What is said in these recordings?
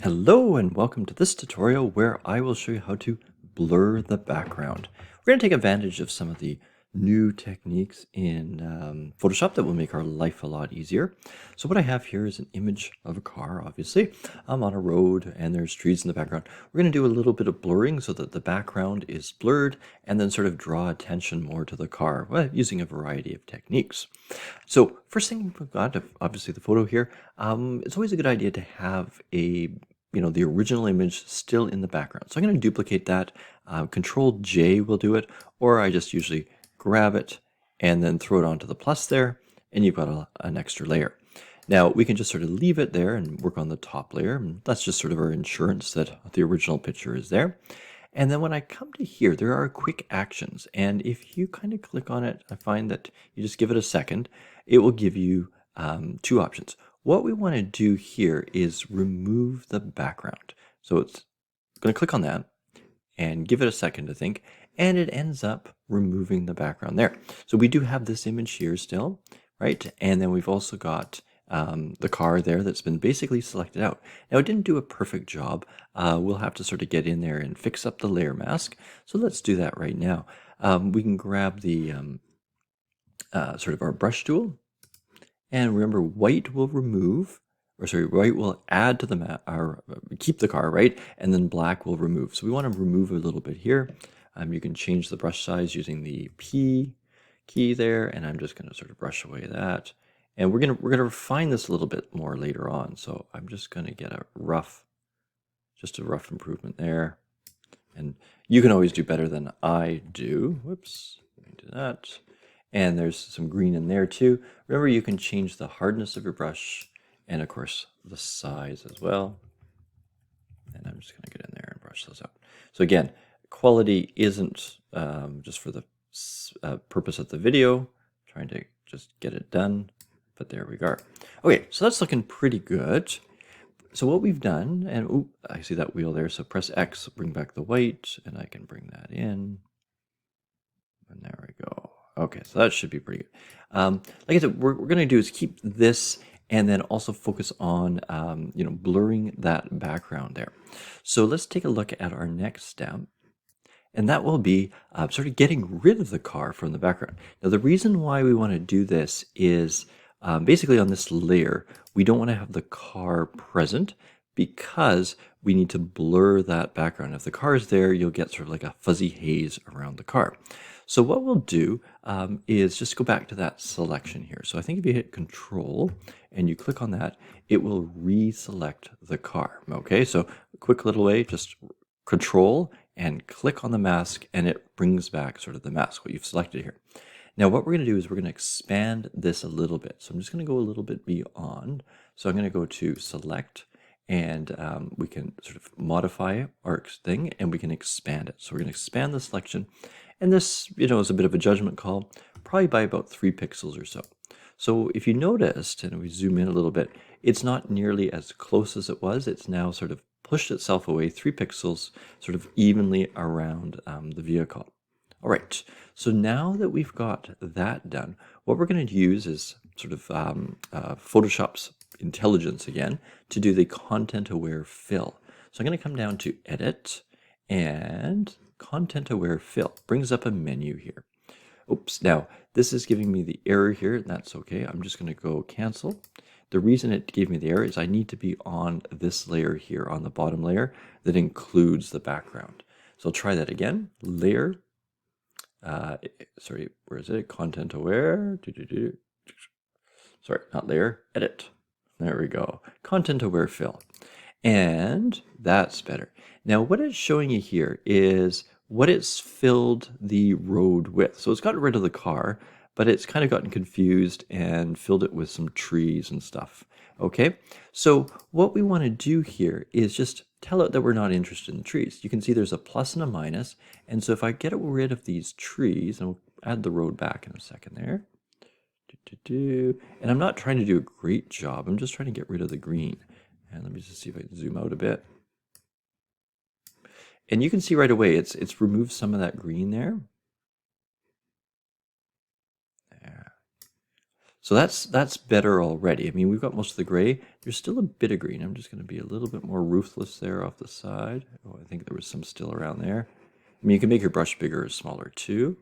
Hello and welcome to this tutorial where I will show you how to blur the background. We're going to take advantage of some of the new techniques in Photoshop that will make our life a lot easier. So what I have here is an image of a car, obviously. I'm on a road and there's trees in the background. We're going to do a little bit of blurring so that the background is blurred and then sort of draw attention more to the car using a variety of techniques. So first thing we've got, obviously the photo here, it's always a good idea to have the original image still in the background. So I'm going to duplicate that. Control J will do it, or I just usually grab it and then throw it onto the plus there, and you've got an extra layer. Now we can just sort of leave it there and work on the top layer. And that's just sort of our insurance that the original picture is there. And then when I come to here, there are quick actions. And if you kind of click on it, I find that you just give it a second, it will give you two options. What we want to do here is remove the background. So it's going to click on that and give it a second to think, and it ends up removing the background there. So we do have this image here still, right? And then we've also got the car there that's been basically selected out. Now it didn't do a perfect job. We'll have to sort of get in there and fix up the layer mask. So let's do that right now. We can grab the sort of our brush tool, and remember, white will remove, or sorry, white will add to the or keep the car, right? And then black will remove. So we want to remove a little bit here. You can change the brush size using the P key there, and I'm just going to sort of brush away that. And we're gonna refine this a little bit more later on. So I'm just going to get just a rough improvement there. And you can always do better than I do. Whoops, let me do that. And there's some green in there too. Remember, you can change the hardness of your brush and of course the size as well. And I'm just going to get in there and brush those out. So again, quality isn't just for the purpose of the video, trying to just get it done, but there we go. Okay, so that's looking pretty good. So what we've done, and ooh, I see that wheel there, so press X, bring back the white, and I can bring that in. And there we go. Okay, so that should be pretty good. Like I said, what we're going to do is keep this and then also focus on, blurring that background there. So let's take a look at our next step. And that will be sort of getting rid of the car from the background. Now, the reason why we want to do this is basically on this layer, we don't want to have the car present because we need to blur that background. If the car is there, you'll get sort of like a fuzzy haze around the car. So what we'll do is just go back to that selection here. So I think if you hit Control and you click on that, it will reselect the car. Okay, so a quick little way, just Control and click on the mask and it brings back sort of the mask, what you've selected here. Now what we're going to do is we're going to expand this a little bit. So I'm just going to go a little bit beyond. So I'm going to go to Select, and we can sort of modify our thing and we can expand it. So we're going to expand the selection, and this is a bit of a judgment call, probably by about 3 pixels or so. So if you noticed, and we zoom in a little bit, it's not nearly as close as it was. It's now sort of pushed itself away 3 pixels sort of evenly around the vehicle. All right, so now that we've got that done, what we're going to use is sort of Photoshop's intelligence again to do the content aware fill. So I'm going to come down to Edit and Content Aware Fill. Brings up a menu here. Oops, now this is giving me the error here, and that's okay. I'm just going to go cancel. The reason it gave me the error is I need to be on this layer here, on the bottom layer that includes the background. So I'll try that again. Layer, sorry, where is it? Content Aware. Sorry, not layer, Edit. There we go. Content Aware Fill. And that's better. Now what it's showing you here is what it's filled the road with. So it's gotten rid of the car, but it's kind of gotten confused and filled it with some trees and stuff. Okay, so what we want to do here is just tell it that we're not interested in the trees. You can see there's a plus and a minus, and so if I get rid of these trees, and we'll add the road back in a second there. And I'm not trying to do a great job, I'm just trying to get rid of the green. And let me just see if I can zoom out a bit. And you can see right away it's removed some of that green there. So that's better already. I mean, we've got most of the gray. There's still a bit of green. I'm just going to be a little bit more ruthless there off the side. Oh, I think there was some still around there. I mean, you can make your brush bigger or smaller too.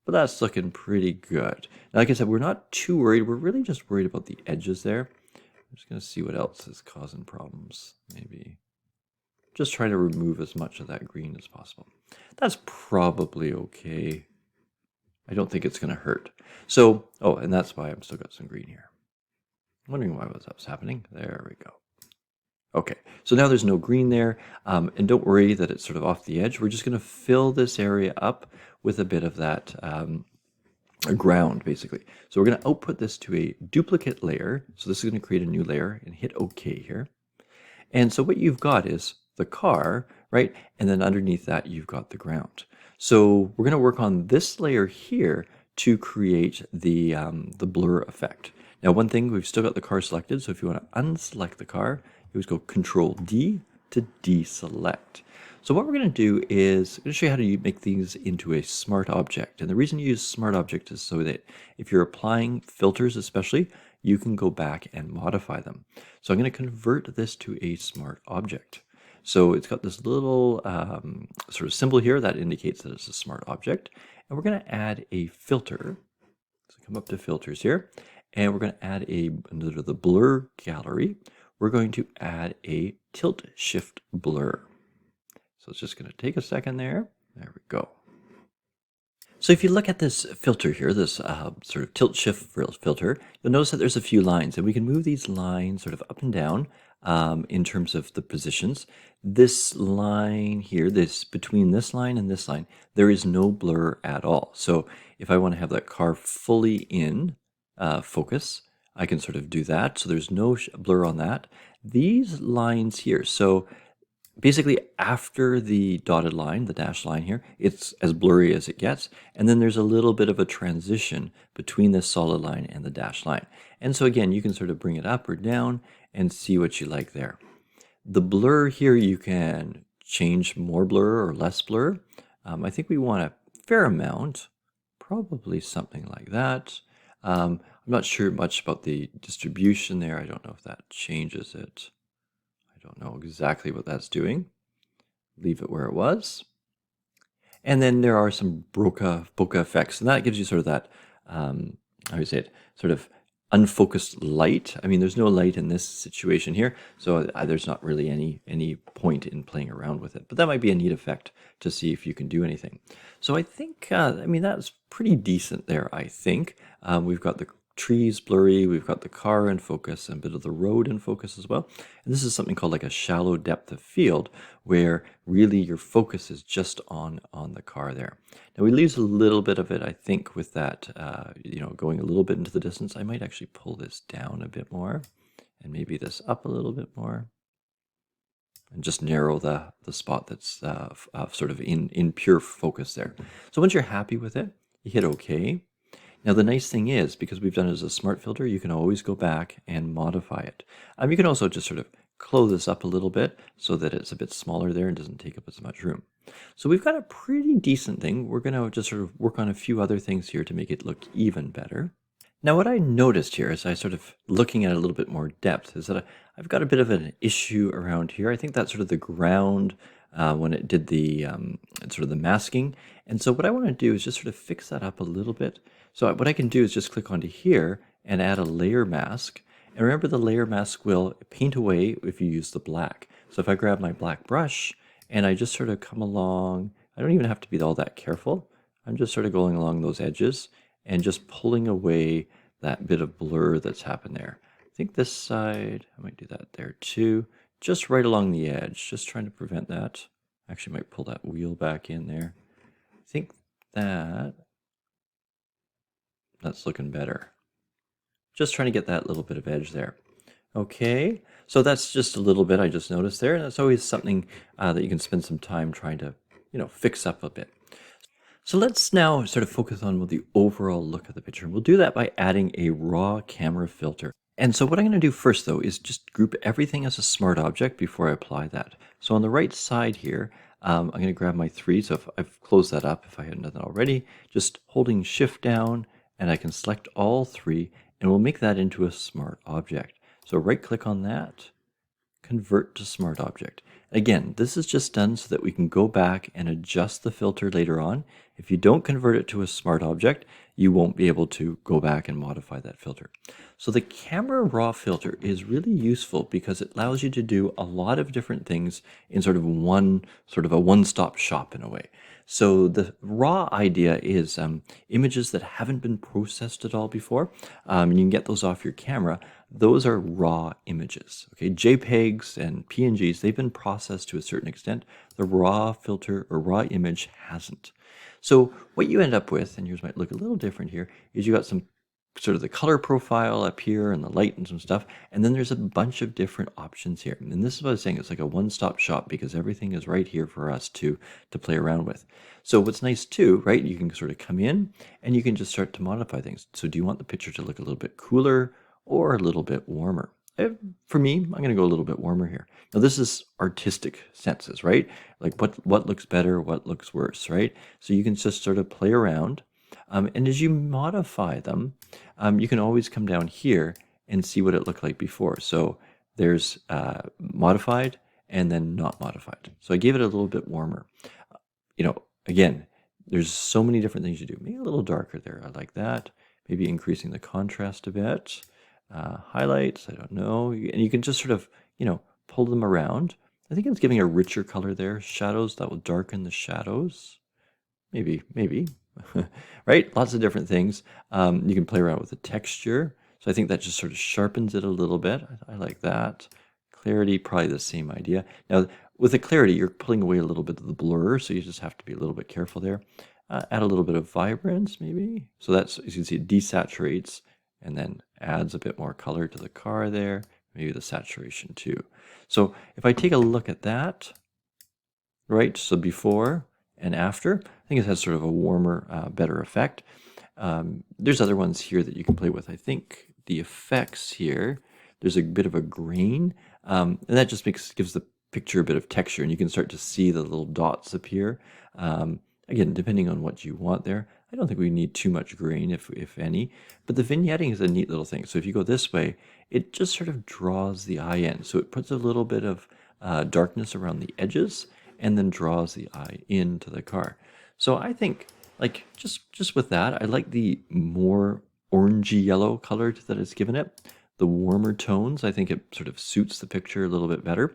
But that's looking pretty good. Now, like I said, we're not too worried. We're really just worried about the edges there. I'm just going to see what else is causing problems. Maybe just trying to remove as much of that green as possible. That's probably okay. I don't think it's going to hurt. So, oh, and that's why I've still got some green here. I'm wondering why that was happening. There we go. Okay, so now there's no green there, and don't worry that it's sort of off the edge. We're just going to fill this area up with a bit of that ground, basically. So we're going to output this to a duplicate layer. So this is going to create a new layer and hit OK here. And so what you've got is the car, right? And then underneath that, you've got the ground. So we're going to work on this layer here to create the blur effect. Now, one thing, we've still got the car selected. So if you want to unselect the car, you just go Control D to deselect. So what we're going to do is I'm going to show you how to make these into a smart object. And the reason you use smart object is so that if you're applying filters especially, you can go back and modify them. So I'm going to convert this to a smart object. So it's got this little sort of symbol here that indicates that it's a smart object. And we're going to add a filter. So come up to filters here. And we're going to add under the blur gallery, we're going to add a tilt shift blur. So it's just going to take a second there. There we go. So if you look at this filter here, this sort of tilt shift filter, you'll notice that there's a few lines, and we can move these lines sort of up and down in terms of the positions. This line here, between this line and this line, there is no blur at all. So if I want to have that car fully in focus, I can sort of do that. So there's no blur on that. These lines here, so basically after the dotted line, the dashed line here, it's as blurry as it gets. And then there's a little bit of a transition between this solid line and the dashed line. And so again, you can sort of bring it up or down and see what you like there. The blur here, you can change more blur or less blur. I think we want a fair amount, probably something like that. I'm not sure much about the distribution there. I don't know if that changes it. I don't know exactly what that's doing. Leave it where it was. And then there are some bokeh effects, and that gives you sort of that, how do you say it, sort of unfocused light. I mean, there's no light in this situation here, so there's not really any point in playing around with it. But that might be a neat effect to see if you can do anything. So I think, I mean, that's pretty decent there, I think. We've got the trees blurry, we've got the car in focus and a bit of the road in focus as well. And this is something called like a shallow depth of field, where really your focus is just on the car there. Now we lose a little bit of it, I think, with that, going a little bit into the distance. I might actually pull this down a bit more and maybe this up a little bit more and just narrow the spot that's sort of in pure focus there. So once you're happy with it, you hit OK. Now the nice thing is, because we've done it as a smart filter, you can always go back and modify it. You can also just sort of close this up a little bit so that it's a bit smaller there and doesn't take up as much room. So we've got a pretty decent thing. We're going to just sort of work on a few other things here to make it look even better. Now what I noticed here as I sort of looking at it a little bit more depth is that I've got a bit of an issue around here. I think that's sort of the ground when it did the sort of the masking. And so what I want to do is just sort of fix that up a little bit. So what I can do is just click onto here and add a layer mask. And remember, the layer mask will paint away if you use the black. So if I grab my black brush and I just sort of come along, I don't even have to be all that careful. I'm just sort of going along those edges and just pulling away that bit of blur that's happened there. I think this side, I might do that there too. Just right along the edge, just trying to prevent that. Actually might pull that wheel back in there. I think that's looking better. Just trying to get that little bit of edge there. Okay, so that's just a little bit I just noticed there, and that's always something that you can spend some time trying to, fix up a bit. So let's now sort of focus on the overall look of the picture. We'll do that by adding a raw camera filter. And so what I'm going to do first, though, is just group everything as a smart object before I apply that. So on the right side here, I'm going to grab my 3. So if I've closed that up, if I hadn't done that already, just holding Shift down, and I can select all three, and we'll make that into a smart object. So right click on that, convert to smart object. Again, this is just done so that we can go back and adjust the filter later on. If you don't convert it to a smart object, you won't be able to go back and modify that filter. So the camera raw filter is really useful because it allows you to do a lot of different things in sort of a one-stop shop in a way. So the raw idea is images that haven't been processed at all before. You can get those off your camera. Those are raw images. Okay, JPEGs and PNGs, they've been processed to a certain extent. The raw filter or raw image hasn't. So what you end up with, and yours might look a little different here, is you got some sort of the color profile up here and the light and some stuff, and then there's a bunch of different options here. And this is what I was saying, it's like a one-stop shop because everything is right here for us to play around with. So what's nice too, right, you can sort of come in and you can just start to modify things. So do you want the picture to look a little bit cooler or a little bit warmer? For me, I'm going to go a little bit warmer here. Now this is artistic senses, right? Like what looks better, what looks worse, right? So you can just sort of play around. And as you modify them, you can always come down here and see what it looked like before. So there's modified and then not modified. So I gave it a little bit warmer. Again, there's so many different things you do. Maybe a little darker there. I like that. Maybe increasing the contrast a bit. Highlights, I don't know. And you can just sort of, pull them around. I think it's giving a richer color there. Shadows, that will darken the shadows. Maybe. Right? Lots of different things. You can play around with the texture. So I think that just sort of sharpens it a little bit. I like that. Clarity, probably the same idea. Now, with the clarity, you're pulling away a little bit of the blur, so you just have to be a little bit careful there. Add a little bit of vibrance, maybe. So that's, as you can see, it desaturates and then adds a bit more color to the car there. Maybe the saturation too. So if I take a look at that, right, so before and after, I think it has sort of a warmer, better effect. There's other ones here that you can play with. I think the effects here, there's a bit of a grain, and that just gives the picture a bit of texture, and you can start to see the little dots appear. Again, depending on what you want there. I don't think we need too much grain, if any, but the vignetting is a neat little thing. So if you go this way, it just sort of draws the eye in. So it puts a little bit of darkness around the edges and then draws the eye into the car. So I think, like, just with that, I like the more orangey yellow color that it's given it. The warmer tones, I think it sort of suits the picture a little bit better.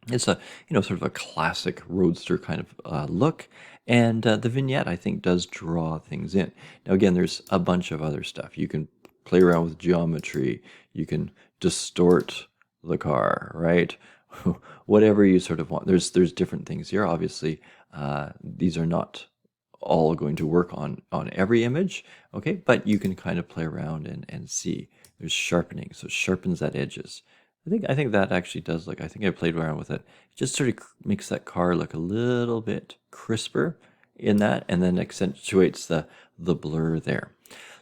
It's a, sort of a classic roadster kind of look. And the vignette, I think, does draw things in. Now, again, there's a bunch of other stuff. You can play around with geometry. You can distort the car, right? Whatever you sort of want. There's different things here. Obviously, these are not all going to work on every image, okay? But you can kind of play around and see. There's sharpening, so it sharpens that edges. I think that actually does look, I think I played around with it. It just sort of makes that car look a little bit crisper in that, and then accentuates the blur there.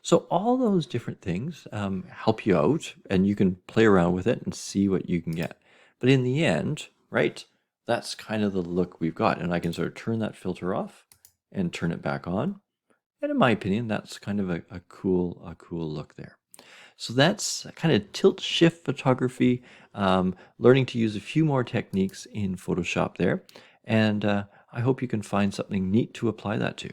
So all those different things help you out, and you can play around with it and see what you can get. But in the end, right, that's kind of the look we've got. And I can sort of turn that filter off and turn it back on. And in my opinion, that's kind of a cool look there. So that's kind of tilt shift photography, learning to use a few more techniques in Photoshop there. And I hope you can find something neat to apply that to.